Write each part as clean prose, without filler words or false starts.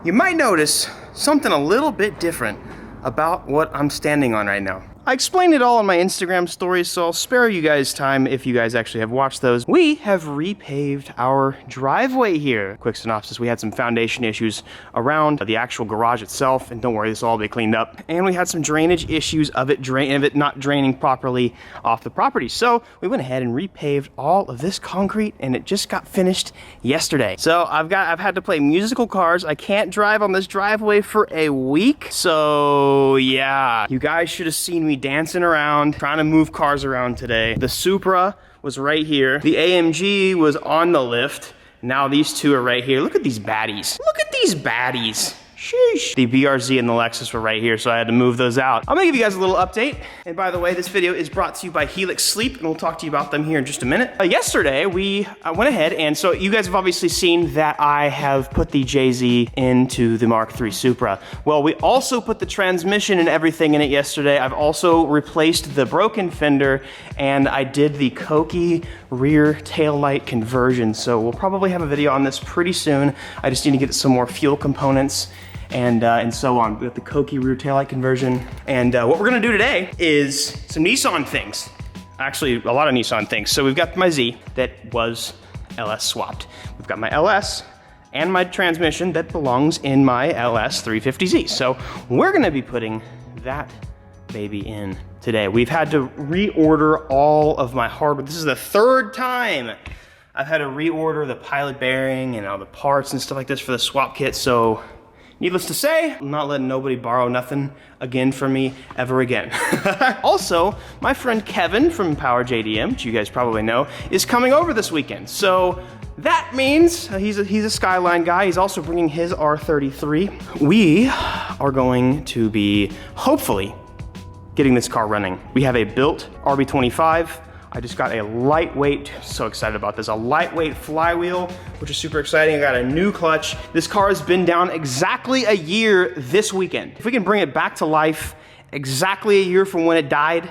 you might notice something a little bit different about what I'm standing on right now. I explained it all on my Instagram stories, so I'll spare you guys time if you guys actually have watched those. We have repaved our driveway here. Quick synopsis, we had some foundation issues around the actual garage itself, and don't worry, this will all be cleaned up. And we had some drainage issues of it not draining properly off the property. So we went ahead and repaved all of this concrete, and it just got finished yesterday. So I've had to play musical cars. I can't drive on this driveway for a week. So yeah, you guys should have seen me dancing around, trying to move cars around today. The Supra was right here. The AMG was on the lift. Now these two are right here. Look at these baddies. Look at these baddies. Sheesh. The BRZ and the Lexus were right here, so I had to move those out. I'm gonna give you guys a little update. And by the way, this video is brought to you by Helix Sleep, and we'll talk to you about them here in just a minute. Yesterday, we went ahead, and so you guys have obviously seen that I have put the JZ into the Mark III Supra. Well, we also put the transmission and everything in it yesterday. I've also replaced the broken fender, and I did the Koki rear taillight conversion. So we'll probably have a video on this pretty soon. I just need to get some more fuel components and so on. We got the Koki rear taillight conversion. And what we're gonna do today is some Nissan things. Actually, a lot of Nissan things. So we've got my Z that was LS swapped. We've got my LS and my transmission that belongs in my LS 350Z. So we're gonna be putting that baby in today. We've had to reorder all of my hardware. This is the third time I've had to reorder the pilot bearing and all the parts and stuff like this for the swap kit. So needless to say, I'm not letting nobody borrow nothing again from me ever again. Also, my friend Kevin from Power JDM, which you guys probably know, is coming over this weekend. So that means he's a Skyline guy. He's also bringing his R33. We are going to be, hopefully, getting this car running. We have a built RB25. I just got a lightweight, so excited about this, a lightweight flywheel, which is super exciting. I got a new clutch. This car has been down exactly a year this weekend. If we can bring it back to life exactly a year from when it died,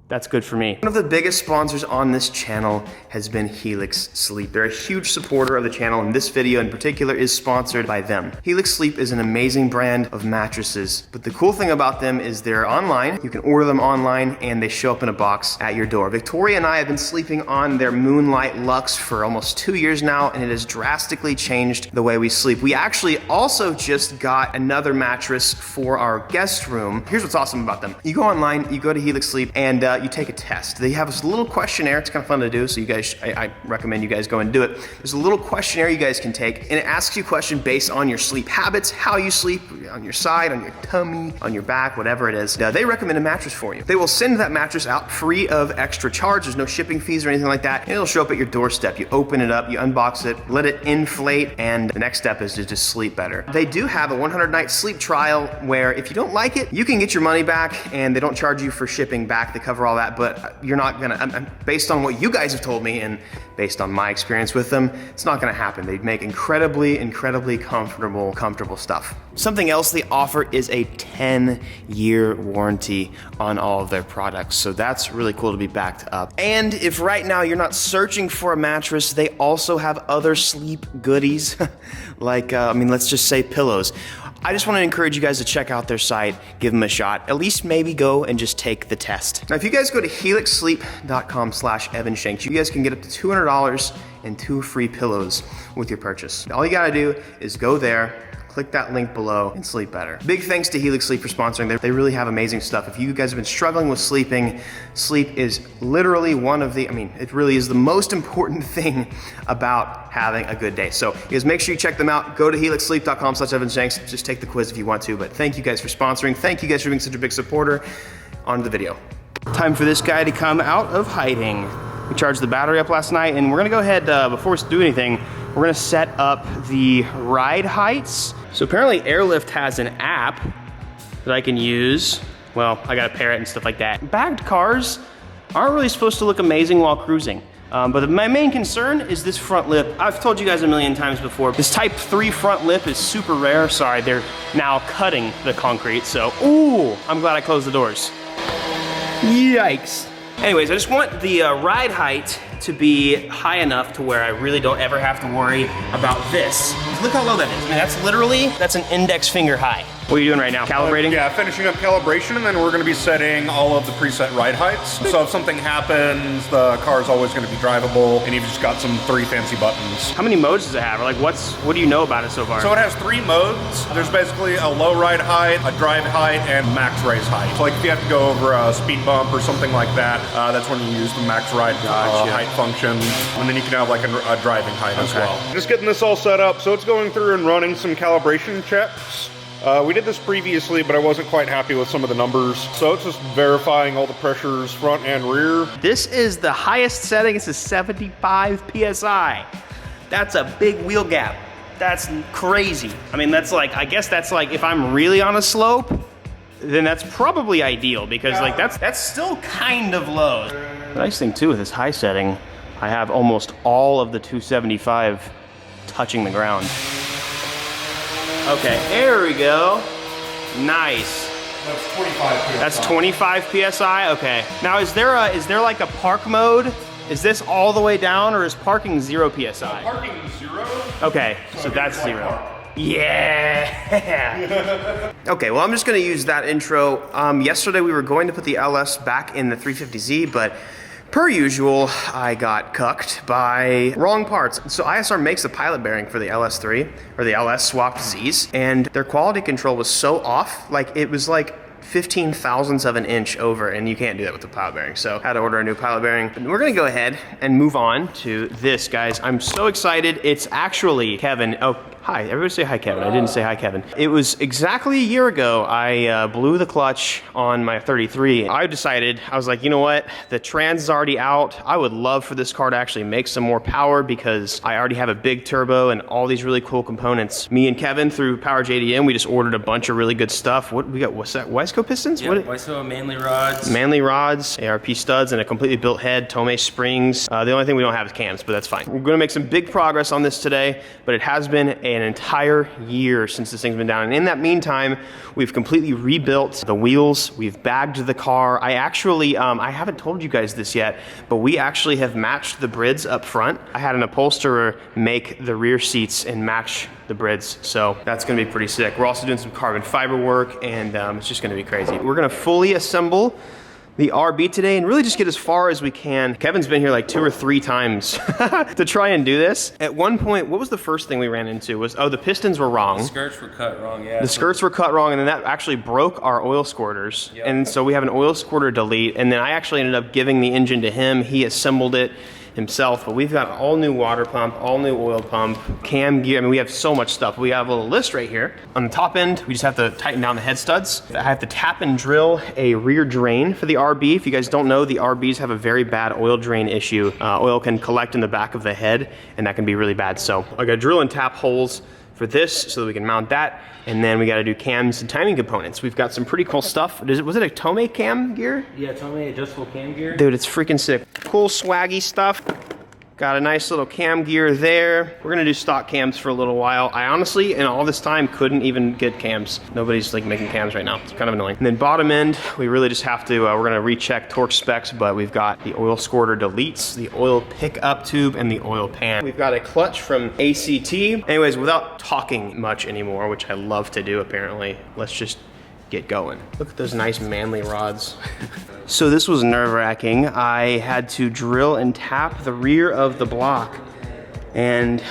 that's good for me. One of the biggest sponsors on this channel has been Helix Sleep. They're a huge supporter of the channel, and this video in particular is sponsored by them. Helix Sleep is an amazing brand of mattresses, but the cool thing about them is they're online. You can order them online, and they show up in a box at your door. Victoria and I have been sleeping on their Moonlight Luxe for almost 2 years now, and it has drastically changed the way we sleep. We actually also just got another mattress for our guest room. Here's what's awesome about them. You go online, you go to Helix Sleep, and you take a test. They have this little questionnaire. It's kind of fun to do, so you guys, I recommend you guys go and do it. There's a little questionnaire you guys can take, and it asks you a question based on your sleep habits, how you sleep, on your side, on your tummy, on your back, whatever it is. They recommend a mattress for you. They will send that mattress out free of extra charge. There's no shipping fees or anything like that, and it'll show up at your doorstep. You open it up, you unbox it, let it inflate, and the next step is to just sleep better. They do have a 100-night sleep trial where if you don't like it, you can get your money back, and they don't charge you for shipping back. They cover all that, but you're not gonna, based on what you guys have told me and based on my experience with them, it's not gonna happen. They make incredibly comfortable stuff. Something else they offer is a 10-year warranty on all of their products. So that's really cool to be backed up. And if right now you're not searching for a mattress, they also have other sleep goodies, like, let's just say pillows. I just want to encourage you guys to check out their site, give them a shot, at least maybe go and just take the test. Now, if you guys go to helixsleep.com/EvanShanks, you guys can get up to $200 and 2 free pillows with your purchase. All you gotta do is go there, click that link below, and sleep better. Big thanks to Helix Sleep for sponsoring. They really have amazing stuff. If you guys have been struggling with sleeping, sleep is literally one of the, it really is the most important thing about having a good day. So you guys make sure you check them out. Go to helixsleep.com/EvanShanks. Just take the quiz if you want to, but thank you guys for sponsoring. Thank you guys for being such a big supporter. On to the video. Time for this guy to come out of hiding. We charged the battery up last night, and we're gonna go ahead, before we do anything, we're gonna set up the ride heights. So apparently Airlift has an app that I can use. Well, I gotta pair it and stuff like that. Bagged cars aren't really supposed to look amazing while cruising. But my main concern is this front lip. I've told you guys a million times before, this Type 3 front lip is super rare. Sorry, they're now cutting the concrete, so, ooh, I'm glad I closed the doors. Yikes. Anyways, I just want the ride height to be high enough to where I really don't ever have to worry about this. Look how low that is. I mean, that's an index finger high. What are you doing right now? Calibrating? Yeah, finishing up calibration, and then we're gonna be setting all of the preset ride heights. So if something happens, the car's always gonna be drivable, and you've just got some 3 fancy buttons. How many modes does it have? Or like, what do you know about it so far? So it has 3 modes. There's basically a low ride height, a drive height, and max race height. So like if you have to go over a speed bump or something like that, that's when you use the max ride height function. And then you can have like a driving height as well. Just getting this all set up. So it's going through and running some calibration checks. We did this previously, but I wasn't quite happy with some of the numbers. So it's just verifying all the pressures front and rear. This is the highest setting. It's a 75 PSI. That's a big wheel gap. That's crazy. I mean, that's like, I guess that's like, if I'm really on a slope, then that's probably ideal because like that's still kind of low. The nice thing too with this high setting, I have almost all of the 275 touching the ground. Okay, there we go. Nice. That's 25 PSI. That's 25 PSI, okay. Now is there like a park mode? Is this all the way down or is parking 0 PSI? Parking 0. Okay, so that's 0. Yeah! Okay, well I'm just gonna use that intro. Yesterday we were going to put the LS back in the 350Z, but per usual, I got cucked by wrong parts. So ISR makes the pilot bearing for the LS3, or the LS swapped Zs, and their quality control was so off, like it was like 15 thousandths of an inch over, and you can't do that with the pilot bearing. So I had to order a new pilot bearing. But we're gonna go ahead and move on to this, guys. I'm so excited. It's actually Kevin. Oh, hi, everybody say hi, Kevin. I didn't say hi, Kevin. It was exactly a year ago, I blew the clutch on my 33. I decided, I was like, you know what? The trans is already out. I would love for this car to actually make some more power because I already have a big turbo and all these really cool components. Me and Kevin, through Power JDM, we just ordered a bunch of really good stuff. What we got, what's that, Wiseco pistons? Yeah, Wiseco manly rods. Manly rods, ARP studs, and a completely built head, Tomei springs. The only thing we don't have is cams, but that's fine. We're gonna make some big progress on this today, but it has been an entire year since this thing's been down. And in that meantime, we've completely rebuilt the wheels. We've bagged the car. I actually, I haven't told you guys this yet, but we actually have matched the brids up front. I had an upholsterer make the rear seats and match the brids. So that's gonna be pretty sick. We're also doing some carbon fiber work and it's just gonna be crazy. We're gonna fully assemble the RB today and really just get as far as we can. Kevin's been here like 2 or 3 times to try and do this. At one point, what was the first thing we ran into? Was, oh, the pistons were wrong. The skirts were cut wrong, yeah. The skirts were cut wrong, and then that actually broke our oil squirters. Yep. And so we have an oil squirter delete, and then I actually ended up giving the engine to him. He assembled it himself, but we've got all new water pump, all new oil pump, cam gear. I mean, we have so much stuff. We have a little list right here. On the top end, we just have to tighten down the head studs. I have to tap and drill a rear drain for the RB. If you guys don't know, the RBs have a very bad oil drain issue. Oil can collect in the back of the head, and that can be really bad. So I gotta drill and tap holes for this so that we can mount that. And then we gotta do cams and timing components. We've got some pretty cool stuff. Was it a Tomei cam gear? Yeah, Tomei adjustable cam gear. Dude, it's freaking sick. Cool swaggy stuff. Got a nice little cam gear there. We're gonna do stock cams for a little while. I honestly, in all this time, couldn't even get cams. Nobody's like making cams right now. It's kind of annoying. And then bottom end, we really just have to, we're gonna recheck torque specs, but we've got the oil squirter deletes, the oil pickup tube, and the oil pan. We've got a clutch from ACT. Anyways, without talking much anymore, which I love to do apparently, let's just get going. Look at those nice manly rods. So this was nerve-wracking. I had to drill and tap the rear of the block, and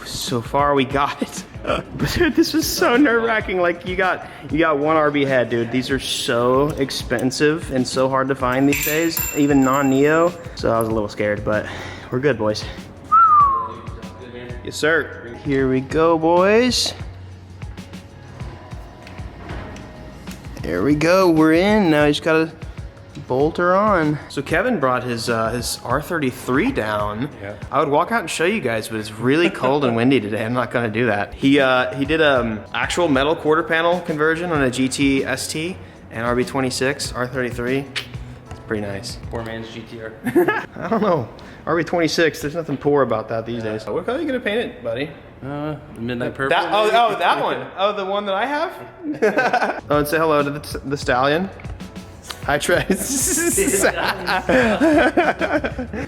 so far we got it. But dude, this was so nerve-wracking. Like you got one RB head, dude. These are so expensive and so hard to find these days, even non-Neo. So I was a little scared, but we're good, boys. Yes, sir. Here we go, boys. There we go, we're in. Now you just gotta bolt her on. So Kevin brought his R33 down. Yeah. I would walk out and show you guys, but it's really cold and windy today. I'm not gonna do that. He did actual metal quarter panel conversion on a GT ST and RB26, R33. It's pretty nice. Poor man's GTR. I don't know. RB26, there's nothing poor about that these days. What color are you gonna paint it, buddy? Midnight purple. That one. Oh, the one that I have? Oh, and say hello to the stallion. I tried.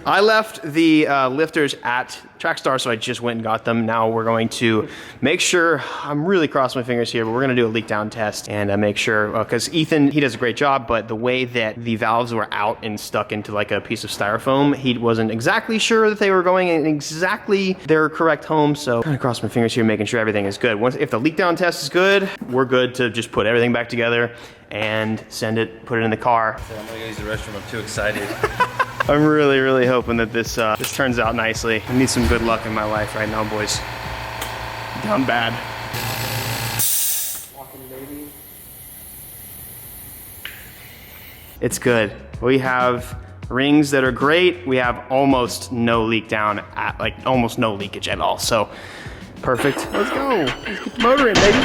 I left the lifters at Trackstar, so I just went and got them. Now we're going to make sure, I'm really crossing my fingers here, but we're gonna do a leak down test and make sure, because Ethan, he does a great job, but the way that the valves were out and stuck into like a piece of styrofoam, he wasn't exactly sure that they were going in exactly their correct home. So I'm gonna cross my fingers here, making sure everything is good. If the leak down test is good, we're good to just put everything back together and send it, put it in the car. I'm gonna use the restroom, I'm too excited. I'm really, really hoping that this turns out nicely. I need some good luck in my life right now, boys. Down bad. It's good. We have rings that are great. We have almost no leak down, like almost no leakage at all. So perfect. Let's go. Let's get the motor in, baby.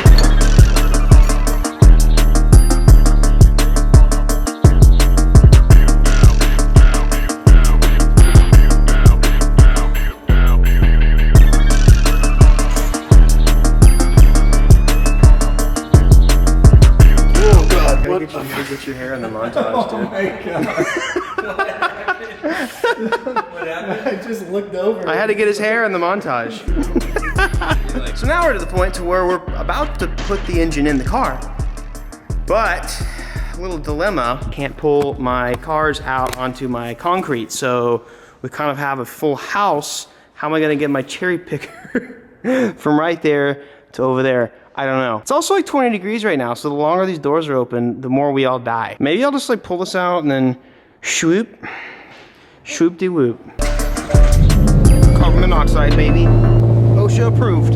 Get your hair in the montage, dude. Oh my god. What happened? I just looked over. I had to get his hair in the montage. So now we're to the point to where we're about to put the engine in the car. But, a little dilemma, can't pull my cars out onto my concrete, so we kind of have a full house. How am I gonna get my cherry picker from right there to over there? I don't know. It's also like 20 degrees right now, so the longer these doors are open, the more we all die. Maybe I'll just like pull this out and then swoop, swoop-de-whoop. Carbon monoxide, baby. OSHA approved.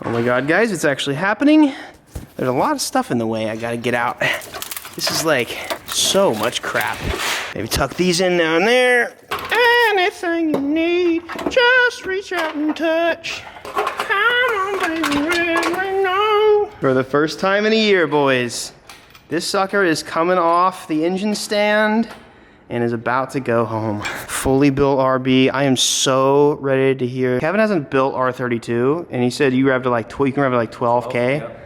Oh my god, guys, it's actually happening. There's a lot of stuff in the way I gotta get out. This is like so much crap. Maybe tuck these in down there. Anything you need, just reach out and touch. Come on, baby, really know. For the first time in a year, boys, this sucker is coming off the engine stand and is about to go home. Fully built RB. I am so ready to hear. Kevin hasn't built R32, and he said you rev to like you can rev to like 12K. Yep.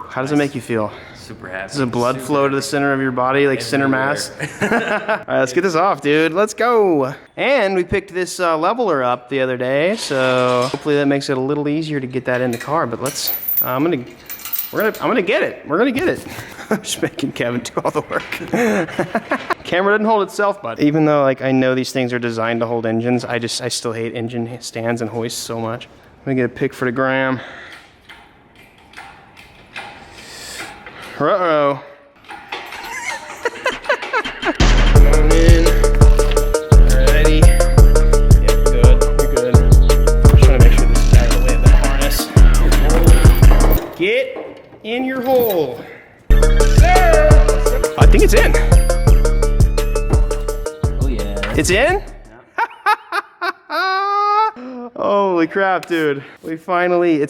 How does it make you feel? Super happy. Does the blood flow to the center of your body, like center mass? All right, let's get this off, dude. Let's go. And we picked this leveler up the other day, so hopefully that makes it a little easier to get that in the car. But let's. I'm gonna get it. We're gonna get it. I'm just making Kevin do all the work. Camera doesn't hold itself, bud. Even though like I know these things are designed to hold engines, I still hate engine stands and hoists so much. I'm gonna get a pic for the gram. Uh-oh. Come on in. Alrighty. Yep, good. You're good. I'm just trying to make sure this is out of the way of the harness. Get in your hole. I think it's in. Oh yeah. It's in? Holy crap, dude. It's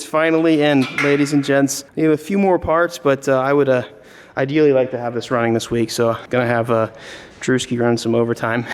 finally in, ladies and gents. We have a few more parts, but I would ideally like to have this running this week, so I'm gonna have Drewski run some overtime.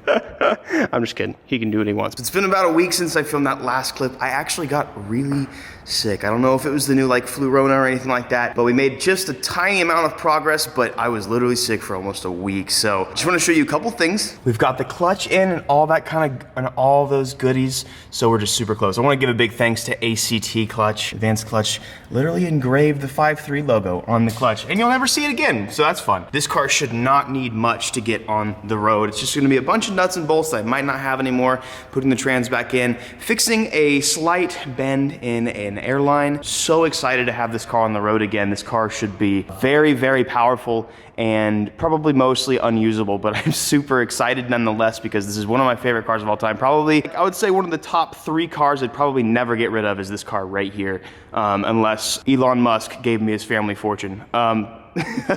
I'm just kidding. He can do what he wants. It's been about a week since I filmed that last clip. I actually got really sick. I don't know if it was the new like flu Rona or anything like that, but we made just a tiny amount of progress, but I was literally sick for almost a week. So just want to show you a couple things. We've got the clutch in and all that and all those goodies. So we're just super close. I want to give a big thanks to ACT Clutch, Advanced Clutch, literally engraved the 5.3 logo on the clutch and you'll never see it again. So that's fun. This car should not need much to get on the road. It's just going to be a bunch of nuts and bolts that I might not have anymore, putting the trans back in, fixing a slight bend in an airline. So excited to have this car on the road again. This car should be very, very powerful and probably mostly unusable, but I'm super excited nonetheless because this is one of my favorite cars of all time. Probably, I would say one of the top 3 cars I'd probably never get rid of is this car right here, unless Elon Musk gave me his family fortune.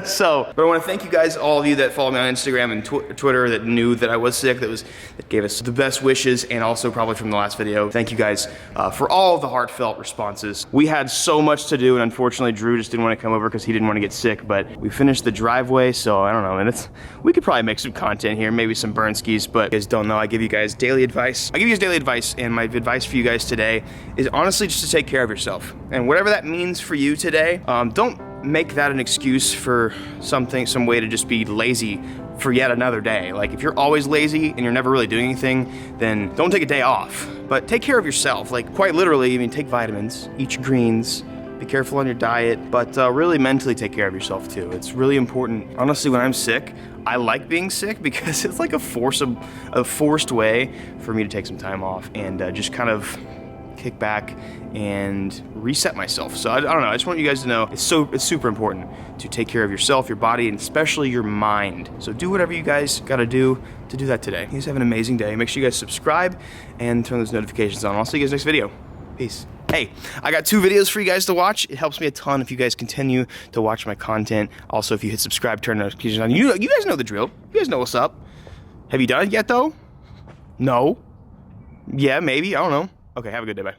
So, but I want to thank you guys, all of you that follow me on Instagram and Twitter, that knew that I was sick, that gave us the best wishes, and also probably from the last video. Thank you guys for all of the heartfelt responses. We had so much to do, and unfortunately Drew just didn't want to come over because he didn't want to get sick, but we finished the driveway, so I don't know, and we could probably make some content here, maybe some burn skis, but you guys don't know, I give you guys daily advice. I give you guys daily advice, and my advice for you guys today is honestly just to take care of yourself. And whatever that means for you today, don't make that an excuse for some way to just be lazy for yet another day. Like, if you're always lazy and you're never really doing anything, then don't take a day off. But take care of yourself, like quite literally. I mean, take vitamins, eat greens, be careful on your diet, but really mentally take care of yourself too. It's really important. Honestly, when I'm sick, I like being sick because it's like a forced way for me to take some time off and just kind of kick back and reset myself. So I don't know, I just want you guys to know it's super important to take care of yourself, your body, and especially your mind. So do whatever you guys gotta do to do that today. You guys have an amazing day. Make sure you guys subscribe and turn those notifications on. I'll see you guys next video. Peace. Hey, I got 2 videos for you guys to watch. It helps me a ton if you guys continue to watch my content. Also, if you hit subscribe, turn notifications on. You guys know the drill. You guys know what's up. Have you done it yet though? No? Yeah, maybe, I don't know. Okay, have a good day, bye.